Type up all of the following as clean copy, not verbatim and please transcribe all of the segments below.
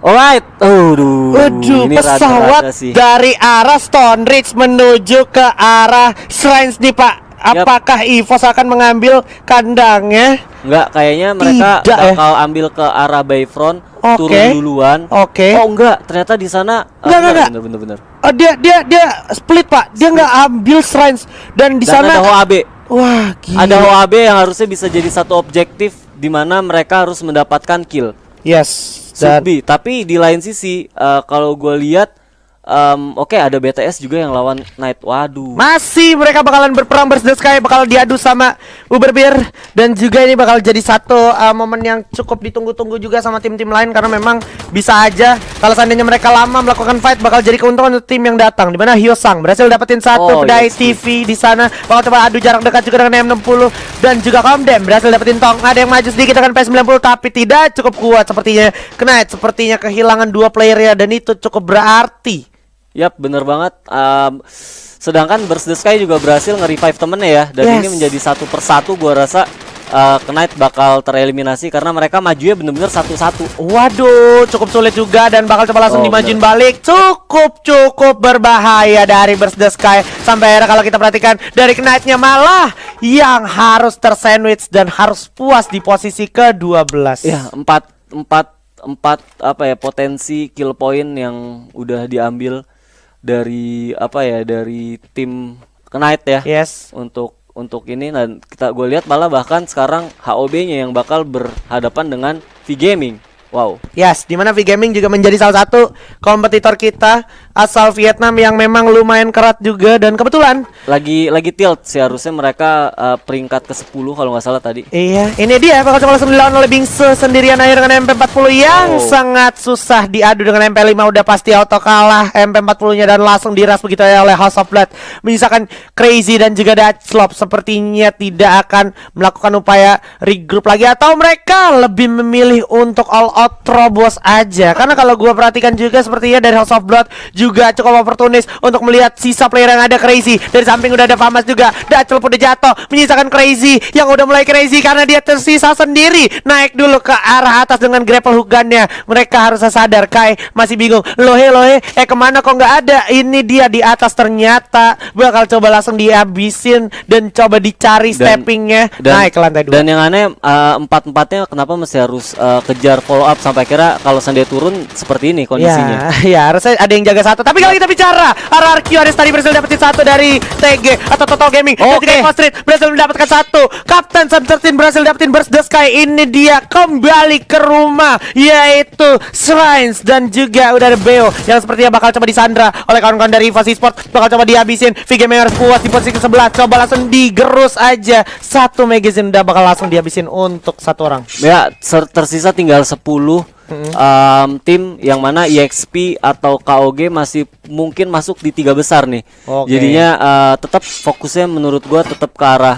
Alright, Waduh, ini pesawat rada-rada sih. dari arah Stone Ridge menuju ke arah Shrines nih Pak. Yap. Apakah EVOS akan mengambil kandangnya? Enggak, kayaknya mereka Tidak, ya? bakal ambil ke arah Bayfront, Oke. turun duluan. Oke. Oh enggak, ternyata di sana Enggak. bener. Oh, dia split Pak. Dia nggak ambil Shrines dan di Dan sana ada HOAB. wah, gila. Ada HOAB yang harusnya bisa jadi satu objektif di mana mereka harus mendapatkan kill. Yes. Should be. Tapi di lain sisi kalau gue lihat oke, ada BTS juga yang lawan Knight. Waduh. Masih mereka bakalan berperang Burst Sky, bakal diadu sama Uber Beer. Dan juga ini bakal jadi satu momen yang cukup ditunggu-tunggu juga sama tim-tim lain. Karena memang bisa aja kalau seandainya mereka lama melakukan fight, bakal jadi keuntungan untuk tim yang datang. Dimana Hyosang berhasil dapetin satu pedai TV di sana. Bakal coba adu jarak dekat juga dengan M60. Dan juga Komdem berhasil dapetin Tong. Ada yang maju sedikit dengan P90 tapi tidak cukup kuat sepertinya. Knight sepertinya kehilangan dua playernya dan itu cukup berarti. Yap, bener banget. Sedangkan Burst the Sky juga berhasil nge-revive temennya ya. Dan ini menjadi satu persatu gua rasa Knight bakal tereliminasi karena mereka majunya bener-bener satu-satu. Waduh, cukup sulit juga dan bakal coba langsung dimajuin balik. Cukup berbahaya dari Burst the Sky. Sampai akhirnya kalau kita perhatikan dari Knight-nya malah yang harus tersandwich dan harus puas di posisi ke-12. Ya, empat apa ya, potensi kill point yang udah diambil dari dari tim Knight ya. Yes. Untuk ini, dan gue lihat malah bahkan sekarang HOB-nya yang bakal berhadapan dengan V Gaming. Wow. Yes, dimana V Gaming juga menjadi salah satu kompetitor kita asal Vietnam yang memang lumayan kerat juga dan kebetulan lagi tilt sih, harusnya mereka peringkat ke-10 kalau nggak salah tadi. Iya, ini dia bakal coba langsung dilawan oleh Bingse sendirian aja dengan MP40 yang sangat susah diadu dengan MP5, udah pasti auto kalah MP40-nya dan langsung diras begitu ya oleh House of Blood. Menyisakan Crazy dan juga Dutchlop sepertinya tidak akan melakukan upaya regroup lagi atau mereka lebih memilih untuk all out terobos aja. Karena kalau gua perhatikan juga sepertinya dari House of Blood juga cukup oportunis untuk melihat sisa player yang ada. Crazy dari samping udah ada Famas juga. Dutchlop udah jatuh, menyisakan Crazy yang udah mulai crazy karena dia tersisa sendiri. Naik dulu ke arah atas dengan grapple hook gunnya. Mereka harus sadar. Kai masih bingung. Lohe kemana kok nggak ada? Ini dia di atas, ternyata bakal coba langsung dihabisin dan coba dicari steppingnya naik ke lantai 2. Dan yang aneh empat-empatnya kenapa masih harus kejar follow up sampai kira kalau Sunday turun seperti ini kondisinya. Ya harusnya ada yang jaga satu. Tapi kalau kita bicara RRQ ada tadi berhasil dapetin satu dari TG atau Total Gaming. Dan juga Evo Street berhasil mendapatkan satu. Captain Sun 13 berhasil dapetin Burst the Sky. Ini dia kembali ke rumah, yaitu Shrines. Dan juga udah ada Beo yang sepertinya bakal coba disandra oleh kawan-kawan dari EVOS Esports. Bakal coba dihabisin. VGame harus puas di posisi ke-11. Coba langsung digerus aja. Satu magazine udah bakal langsung dihabisin untuk satu orang. Ya, tersisa tinggal 10 tim yang mana EXP atau KOG masih mungkin masuk di 3 besar nih. Jadinya tetap fokusnya menurut gua tetap ke arah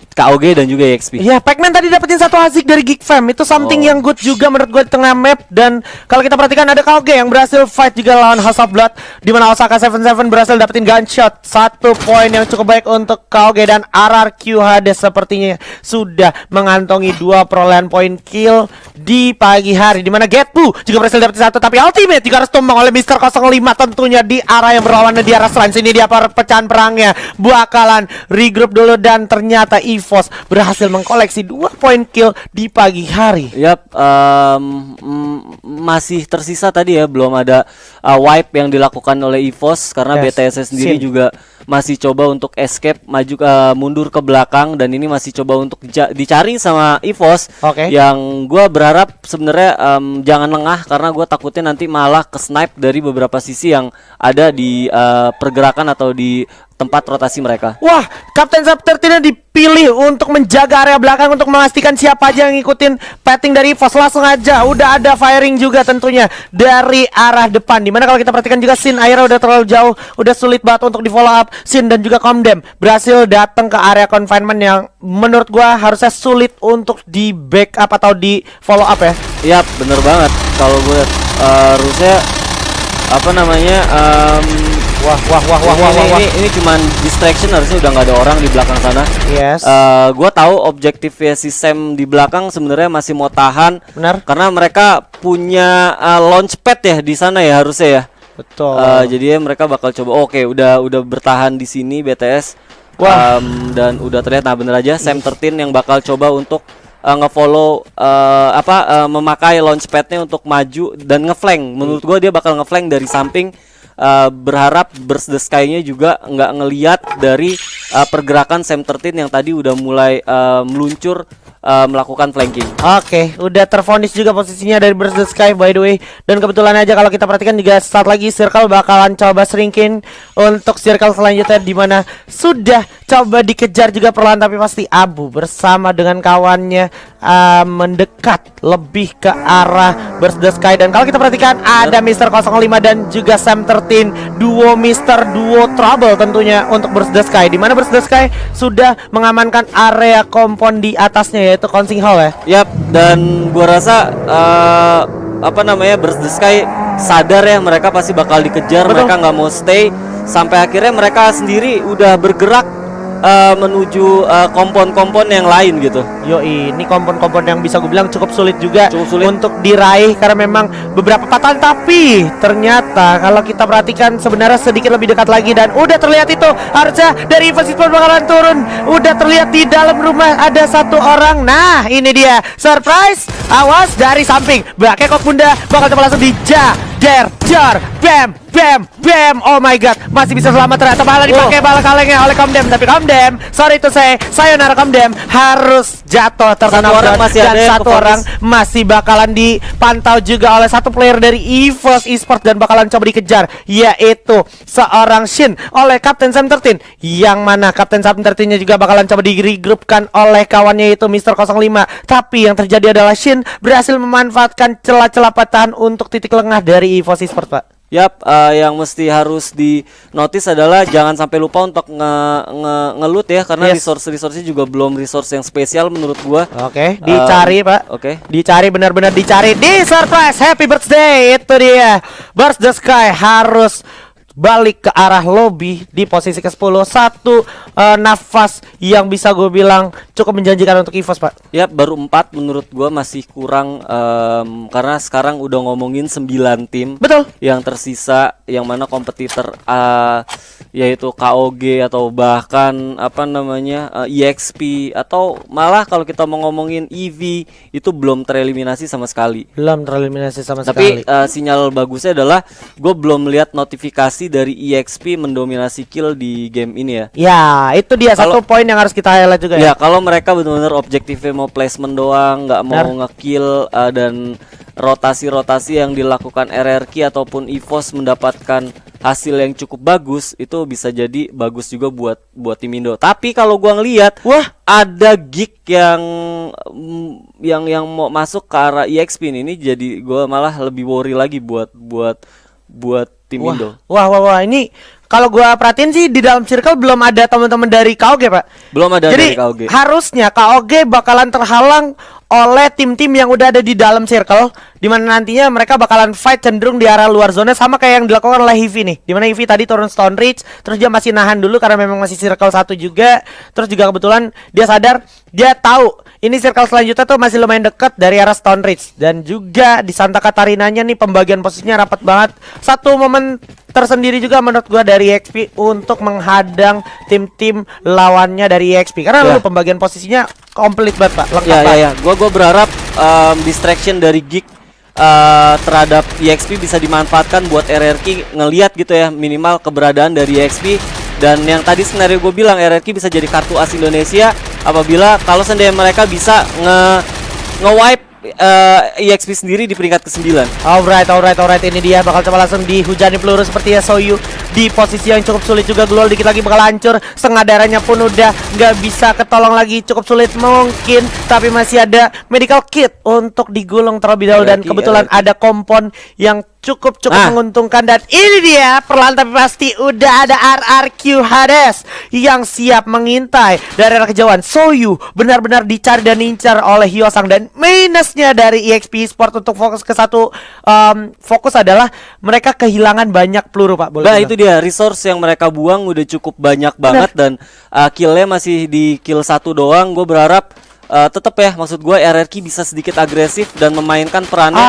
KOG dan juga EXP. Iya, Pac-Man tadi dapetin satu Azik dari Geek Fam. Itu something yang good juga menurut gue di tengah map. Dan kalau kita perhatikan ada KOG yang berhasil fight juga lawan House of Blood, di mana Osaka 77 berhasil dapetin gunshot. Satu poin yang cukup baik untuk KOG. Dan RRQ Hades sepertinya sudah mengantongi 2 perolehan poin kill di pagi hari, di mana Getbu juga berhasil dapetin satu. Tapi ultimate juga harus tumbang oleh Mr. 05 tentunya di arah yang berlawanan di arah Shrines. Ini dia perpecahan perangnya. Bakalan regroup dulu dan ternyata EVOS berhasil mengkoleksi 2 poin kill di pagi hari. Yap, masih tersisa tadi ya, belum ada wipe yang dilakukan oleh EVOS karena BTS sendiri juga masih coba untuk escape maju mundur ke belakang, dan ini masih coba untuk dicari sama EVOS. Yang gua berharap sebenarnya jangan lengah, karena gua takutnya nanti malah ke snipe dari beberapa sisi yang ada di pergerakan atau di tempat rotasi mereka. Wah, Captain Sub 13 dipilih untuk menjaga area belakang untuk memastikan siapa aja yang ngikutin petting dari EVOS. Langsung aja udah ada firing juga tentunya dari arah depan. Dimana kalau kita perhatikan juga Sin akhirnya udah terlalu jauh, udah sulit banget untuk di follow up. Sin dan juga Komdem berhasil datang ke area confinement yang menurut gua harusnya sulit untuk di backup atau di follow up ya. Yap, bener banget. Kalau gue harusnya Ini cuman distraction, harusnya udah nggak ada orang di belakang sana. Yes. Gua tahu objektifnya si Sam di belakang sebenarnya masih mau tahan. Benar. Karena mereka punya launchpad ya di sana ya harusnya ya. Betul. Jadi mereka bakal coba. Oke, udah bertahan di sini BTS. Wah. Dan udah terlihat, nah bener aja Sam 13 yang bakal coba untuk ngefollow memakai launchpadnya untuk maju dan ngeflank. Menurut gua dia bakal ngeflank dari samping. Berharap Burst the Sky-nya juga nggak ngeliat dari pergerakan Sam 13 yang tadi udah mulai meluncur melakukan flanking. Oke, udah terfonis juga posisinya dari Burst the Sky by the way. Dan kebetulan aja kalau kita perhatikan juga saat lagi Circle bakalan coba shrinkin untuk circle selanjutnya, di mana sudah coba dikejar juga perlahan tapi pasti Abu bersama dengan kawannya mendekat lebih ke arah Burst the Sky. Dan kalau kita perhatikan ada Mr. 05 dan juga Sam 13, duo Trouble tentunya untuk Burst the Sky, di mana Burst the Sky sudah mengamankan area kompon di atasnya yaitu Consing Hall ya. Yap, dan gua rasa Burst the Sky sadar ya mereka pasti bakal dikejar. Betul. Mereka nggak mau stay sampai akhirnya mereka sendiri udah bergerak menuju kompon-kompon yang lain gitu. Yoi, ini kompon-kompon yang bisa gue bilang cukup sulit juga sulit untuk diraih karena memang beberapa patahan, tapi ternyata kalau kita perhatikan sebenarnya sedikit lebih dekat lagi dan udah terlihat itu harusnya dari Evos Esports bakalan turun. Udah terlihat di dalam rumah ada satu orang. Nah, ini dia surprise. Awas dari samping. Kekok bunda bakal coba langsung jar, bam, oh my god, masih bisa selamat ternyata, malah dipakai bala kalengnya oleh Komdem, tapi Komdem, sorry itu sayonara Komdem, harus jatuh terkena orang masih dan ada satu orang masih bakalan dipantau juga oleh satu player dari Evos Esports dan bakalan coba dikejar, yaitu seorang Shin oleh Kapten Sam 13, yang mana Kapten Sam 13-nya juga bakalan coba di-regroupkan oleh kawannya yaitu Mr. 05, tapi yang terjadi adalah Shin berhasil memanfaatkan celah-celah patahan untuk titik lengah dari Evos Esports, Pak. Yap, yang mesti harus di notice adalah jangan sampai lupa untuk ngelut ya, karena resource-nya juga belum resource yang spesial menurut gua. Oke, dicari Pak. Oke. Dicari, benar-benar dicari. Di surprise, happy birthday. Itu dia. Burst the Sky harus balik ke arah lobby di posisi ke-10. Satu nafas yang bisa gue bilang cukup menjanjikan untuk Evos, Pak. Ya, baru 4 menurut gue masih kurang, karena sekarang udah ngomongin 9 tim. Betul. Yang tersisa yang mana kompetitor yaitu KOG atau bahkan EXP, atau malah kalau kita mau ngomongin EV itu belum tereliminasi sama sekali. Tapi sinyal bagusnya adalah gue belum melihat notifikasi dari EXP mendominasi kill di game ini ya. Ya, itu dia satu poin yang harus kita highlight juga ya. Ya, kalau mereka benar-benar objektifnya mau placement doang, nggak mau ngekill, dan rotasi-rotasi yang dilakukan RRQ ataupun EVOS mendapatkan hasil yang cukup bagus, itu bisa jadi bagus juga buat tim Indo. Tapi kalau gua ngelihat, ada geek yang mau masuk ke arah EXP ini, jadi gua malah lebih worry lagi buat tim Indo. Wah, ini kalau gua perhatiin sih di dalam circle belum ada teman-teman dari KOG, Pak. Belum ada dari KOG. Harusnya KOG bakalan terhalang oleh tim-tim yang udah ada di dalam circle, di mana nantinya mereka bakalan fight cenderung di arah luar zona, sama kayak yang dilakukan oleh Heavy nih. Di mana Heavy tadi turun Stone Ridge, terus dia masih nahan dulu karena memang masih circle 1 juga. Terus juga kebetulan dia sadar, dia tahu ini circle selanjutnya tuh masih lumayan dekat dari arah Stone Ridge. Dan juga di Santa Catarinanya nih pembagian posisinya rapat banget. Satu momen tersendiri juga menurut gua dari EXP untuk menghadang tim-tim lawannya dari EXP, karena lalu pembagian posisinya komplit banget, Pak. Lengkap. Ya. Gua berharap distraction dari Geek terhadap EXP bisa dimanfaatkan buat RRQ ngelihat gitu ya, minimal keberadaan dari EXP. Dan yang tadi skenario gue bilang, RRQ bisa jadi kartu as Indonesia apabila kalau seandainya mereka bisa nge-wipe EXP sendiri di peringkat ke-9. Alright, ini dia bakal coba langsung dihujani peluru seperti ya Soyu di posisi yang cukup sulit juga. Glol dikit lagi bakal hancur, setengah darahnya pun udah nggak bisa ketolong lagi, cukup sulit mungkin, tapi masih ada medical kit untuk digulung terlebih dahulu. Dan kebetulan ada kompon yang cukup menguntungkan. Dan ini dia perlahan tapi pasti udah ada RRQ Hades yang siap mengintai dari arah kejauhan. Soyu benar-benar dicari dan incar oleh Hyosang. Dan minusnya dari EXP Sport untuk fokus ke satu fokus adalah mereka kehilangan banyak peluru, Pak. Nah, itu dia resource yang mereka buang udah cukup banyak banget dan killnya masih di kill 1 doang. Gue berharap tetap ya, maksud gue RRQ bisa sedikit agresif dan memainkan perannya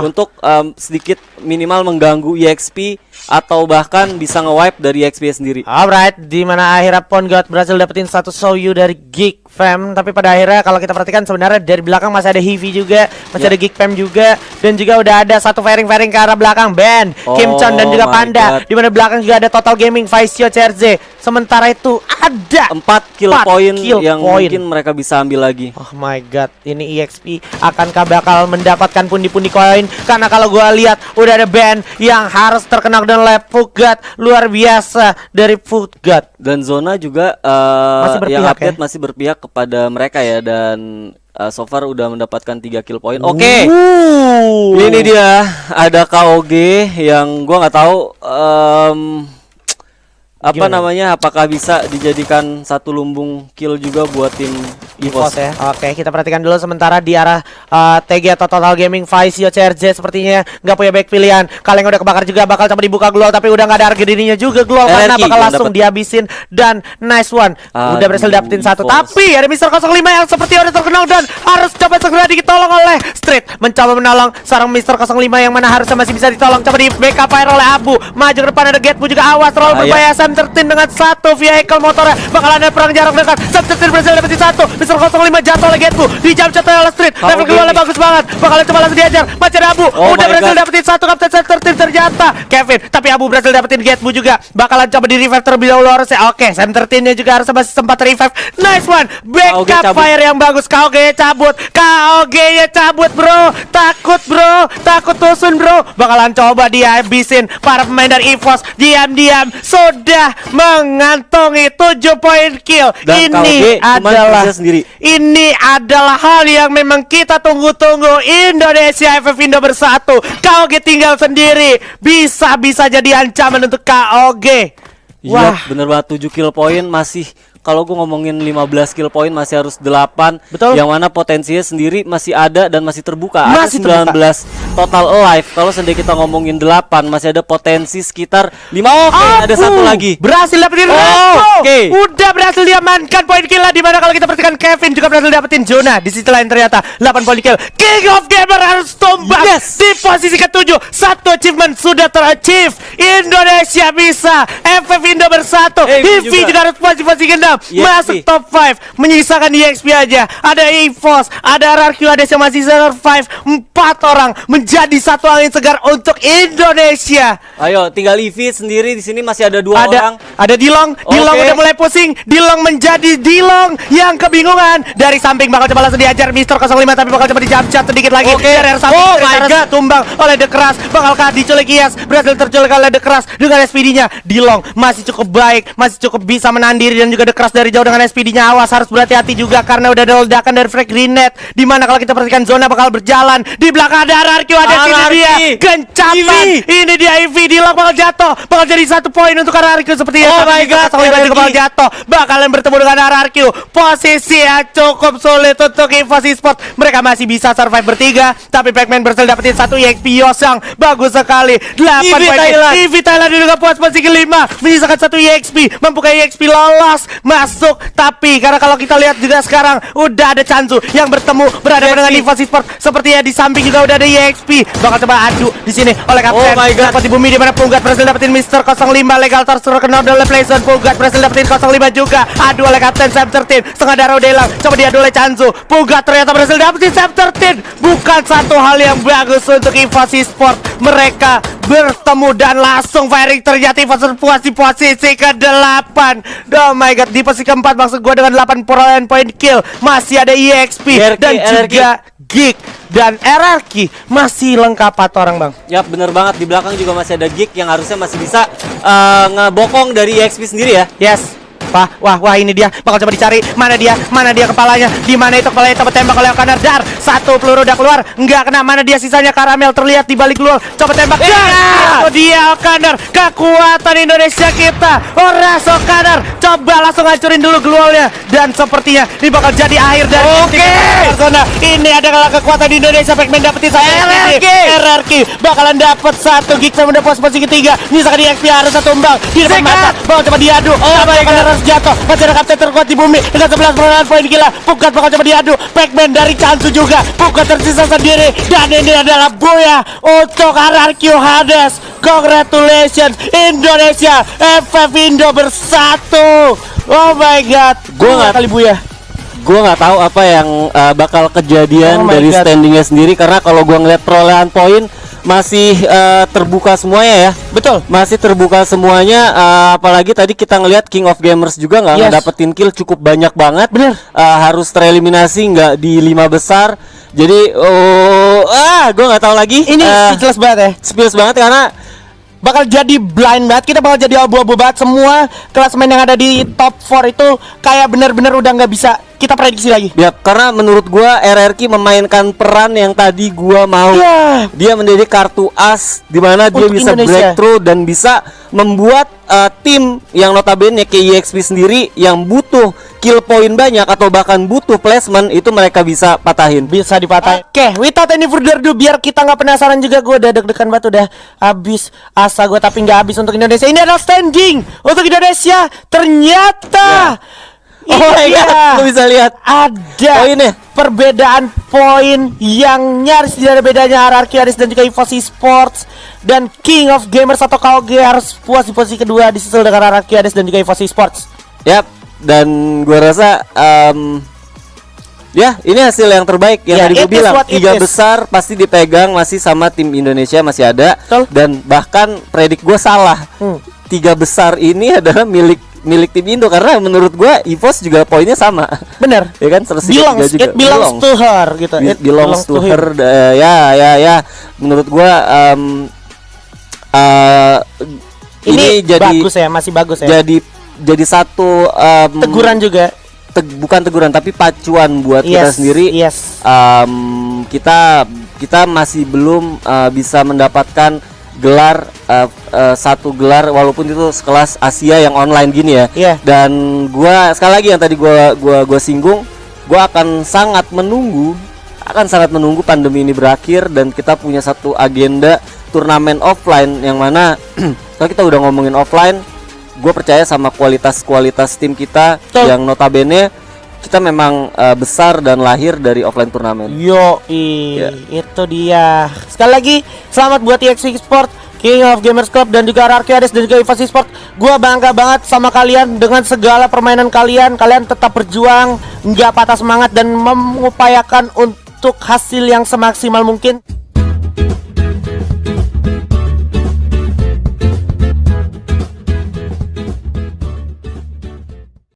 untuk sedikit minimal mengganggu EXP atau bahkan bisa nge-wipe dari EXP sendiri. Alright, di mana akhirnya Pon God berhasil dapetin satu Soyu dari Geek Fam, tapi pada akhirnya kalau kita perhatikan sebenarnya dari belakang masih ada Heavy juga, masih ada Geek Fam juga, dan juga udah ada satu firing ke arah belakang Ben, Kim Chon dan juga Panda. Di mana belakang juga ada Total Gaming, Vicio, CRZ. Sementara itu ada 4 kill point yang mungkin mereka bisa ambil lagi. Oh my god, ini EXP akankah bakal mendapatkan pundi-pundi koin? Karena kalau gua lihat udah ada band yang harus terkena dan lap Fuggat luar biasa dari Fuggat. Dan Zona juga yang update masih berpihak kepada mereka ya, dan so far udah mendapatkan 3 kill point. Oke. Ini dia ada KOG yang gua nggak tahu apa namanya, apakah bisa dijadikan satu lumbung kill juga buat tim EVOS ya. Oke, kita perhatikan dulu sementara di arah TG atau Total Gaming Vicio CRZ sepertinya nggak punya back pilihan. Kaleng udah kebakar juga, bakal coba dibuka Glol tapi udah nggak ada harga dirinya juga Glol karena bakal langsung dihabisin dan nice one. Udah berhasil dapetin satu, tapi ada Mister 05 yang seperti udah terkenal dan harus coba segera ditolong oleh Street. Mencoba menolong seorang Mister 05 yang mana harusnya masih bisa ditolong. Coba di backup fire oleh Abu. Maju ke depan ada Getbu juga, awas terlalu berbahaya. Sam 13 dengan satu vehicle motornya, bakal ada perang jarak dekat. Sam 13 berhasil dapetin satu. Mister 05 jatuh oleh Getbu, dijam jatuh oleh Street. Level kedua bagus banget, bakal coba langsung diajar. Masih ada Abu, udah berhasil dapetin satu Kapten Sam 13 ternyata Kevin, tapi Abu berhasil dapetin Getbu juga. Bakalan coba di revive terlebih dahulu harusnya. Oke, Sam 13 nya juga harus masih sempat revive. Nice one, backup fire yang bagus. KOG nya cabut bro, takut bro, takut tusun bro. Bakalan coba dihabisin para pemain dari EVOS. Diam-diam sudah mengantongi 7 poin kill. Dan Ini adalah hal yang memang kita tunggu-tunggu. Indonesia FF Indo bersatu, KOG tinggal sendiri. Bisa jadi ancaman untuk KOG. Wah, bener banget, 7 kill point masih. Kalau gue ngomongin 15 kill point masih harus 8. Betul. Yang mana potensinya sendiri masih ada dan masih terbuka. Masih ada 19 total alive. Kalau sendiri kita ngomongin 8, masih ada potensi sekitar 5. Oke, ada satu lagi. Berhasil dapetin Udah berhasil diamankan poin kill lah. Dimana kalau kita perhatikan Kevin juga berhasil dapetin zona. Di sisi lain ternyata 8 poin kill. King of Gamer harus tumbang di posisi ke-7. Satu achievement sudah ter-achieve. Indonesia bisa, FF Indo bersatu. Hivi juga harus posisi ke-6. Masuk top 5, menyisakan EXP aja. Ada EVOS, ada RRQ, ada yang masih survive. 4 orang menjadi satu angin segar untuk Indonesia. Ayo, tinggal Eevee sendiri di sini masih ada 2 orang. Ada Dilong, Dilong udah mulai pusing. Dilong menjadi Dilong yang kebingungan. Dari samping bakal coba langsung diajar Mister 05, tapi bakal coba dijam-jam sedikit lagi. Dari samping harus tumbang oleh The Crush. Bakalkah diculik Iyas? Berhasil terculik oleh The Crush dengan SPD-nya. Dilong masih cukup baik, masih cukup bisa menahan diri, dan juga The Crush dari jauh dengan SPD-nya. Awas, harus berhati-hati juga karena udah ada ledakan dari frag grenade. Dimana kalau kita perhatikan zona bakal berjalan. Di belakang ada RRQ, ada sini dia kencatan. Ini dia Eevee, Dilong bakal jatuh, bakal jadi 1 poin untuk RRQ seperti oh my god, juga bakal jatuh. Bakalan bertemu dengan RRQ. Posisi yang cukup sulit untuk EVOS Esports. Mereka masih bisa survive bertiga, tapi Pac-Man berhasil dapetin 1 EXP Yosang. Bagus sekali, 8 poin. Eevee Thailand juga puas posisi ke-5, menyisakan 1 EXP, membuka EXP lolos masuk. Tapi karena kalau kita lihat juga sekarang udah ada Chanzu yang berada dengan EVOS Esports. Sepertinya di samping juga udah ada EXP. Bakal coba adu di sini oleh Kapten. Dapat di bumi, di mana Punggat berhasil dapetin Mister 05. Legal terkenal oleh Playzone. Punggat berhasil dapetin 05 juga. Adu oleh Kapten Sam 13. Setengah darah udah hilang. Coba diadu oleh Chanzu. Punggat ternyata berhasil dapetin Sam 13. Bukan satu hal yang bagus untuk EVOS Esports. Mereka bertemu dan langsung firing. Ternyata EVOS puas di posisi ke-8. Oh my god, di posisi ke-4 maksud gue dengan 8 poin kill. Masih ada EXP dan juga Geek dan RRQ masih lengkap 4 orang, Bang. Yap, bener banget. Di belakang juga masih ada Geek yang harusnya masih bisa ngebokong dari EXP sendiri ya. Yes. Wah ini dia bakal coba dicari. Mana dia kepalanya? Di mana itu kepalanya coba tembak oleh Okaner. Dar, satu peluru udah keluar, nggak kena. Mana dia sisanya? Karamel terlihat di balik luar. Coba tembak. Itu dia Okaner. Kekuatan Indonesia kita. Horas Okaner. Coba langsung hancurin dulu gluolnya. Dan sepertinya ini bakal jadi akhir dari zona. Ini adalah kekuatan Indonesia. Pac-Man dapetin satu RRQ bakalan dapat satu gig sama dapat posisi ketiga. Misalkan di XP harus satu tumbang di depan mata. Bakal coba diadu. Okaner harus jatuh. Masih ada kapten terkuat di bumi dengan 11 poin gila. Pukat bakal coba diadu. Pac-Man dari Chansu juga. Pukat tersisa sendiri. Dan ini adalah Buya untuk RRQ Hades. Congratulations Indonesia. FF Indo bersatu. Oh my god. Gue nggak kali Buya. Gue nggak tahu apa yang bakal kejadian dari standingnya sendiri, karena kalau gue ngeliat perolehan poin masih terbuka semuanya ya. Betul. Masih terbuka semuanya, apalagi tadi kita ngelihat King of Gamers juga nggak dapetin kill cukup banyak banget. Bener. Harus tereliminasi nggak di 5 besar. Jadi gue nggak tahu lagi. Ini speechless banget ya. Speechless banget karena bakal jadi blind banget, kita bakal jadi abu-abu banget. Semua klasmen yang ada di top 4 itu kayak bener-bener udah nggak bisa kita prediksi lagi. Ya, karena menurut gua RRQ memainkan peran yang tadi gua mau. Dia menjadi kartu as di mana dia bisa breakthrough dan bisa membuat tim yang notabene kayak EXP sendiri yang butuh kill point banyak atau bahkan butuh placement itu mereka bisa patahin. Bisa dipatahin. Oke, without any further ado, biar kita nggak penasaran juga, gue udah deg-degan banget, udah habis asa gue tapi nggak habis untuk Indonesia. Ini adalah standing untuk Indonesia. Ternyata oh my god, lu bisa lihat ada poinnya. Perbedaan poin yang nyaris tidak ada bedanya. RRQ Hades dan juga EVOS Esports dan King of Gamers atau KOG harus puas di posisi kedua, disusul dengan RRQ Hades dan juga EVOS Esports. Yap, dan gua rasa ya ini hasil yang terbaik yang tadi gue bilang. 3 besar pasti dipegang masih sama tim Indonesia, masih ada. Dan bahkan predik gue salah. 3 besar ini adalah milik tim Indo, karena menurut gua EVOS juga poinnya sama. Bener. Ya kan, It belongs to her gitu. It belongs to her. Ya. Menurut gua ini jadi bagus ya, masih bagus ya. Jadi satu teguran juga. Bukan teguran tapi pacuan buat kita sendiri. Kita masih belum bisa mendapatkan gelar satu gelar walaupun itu sekelas Asia yang online gini ya. Dan gua sekali lagi yang tadi gua singgung, gua akan sangat menunggu pandemi ini berakhir dan kita punya satu agenda turnamen offline yang mana kalau kita udah ngomongin offline, gue percaya sama kualitas tim kita yang notabene kita memang besar dan lahir dari offline turnamen. Itu dia. Sekali lagi selamat buat EXP Sport, King of Gamers Club dan juga RRQ Hades dan juga EVOS Esports. Gua bangga banget sama kalian dengan segala permainan kalian. Kalian tetap berjuang, nggak patah semangat dan mengupayakan untuk hasil yang semaksimal mungkin.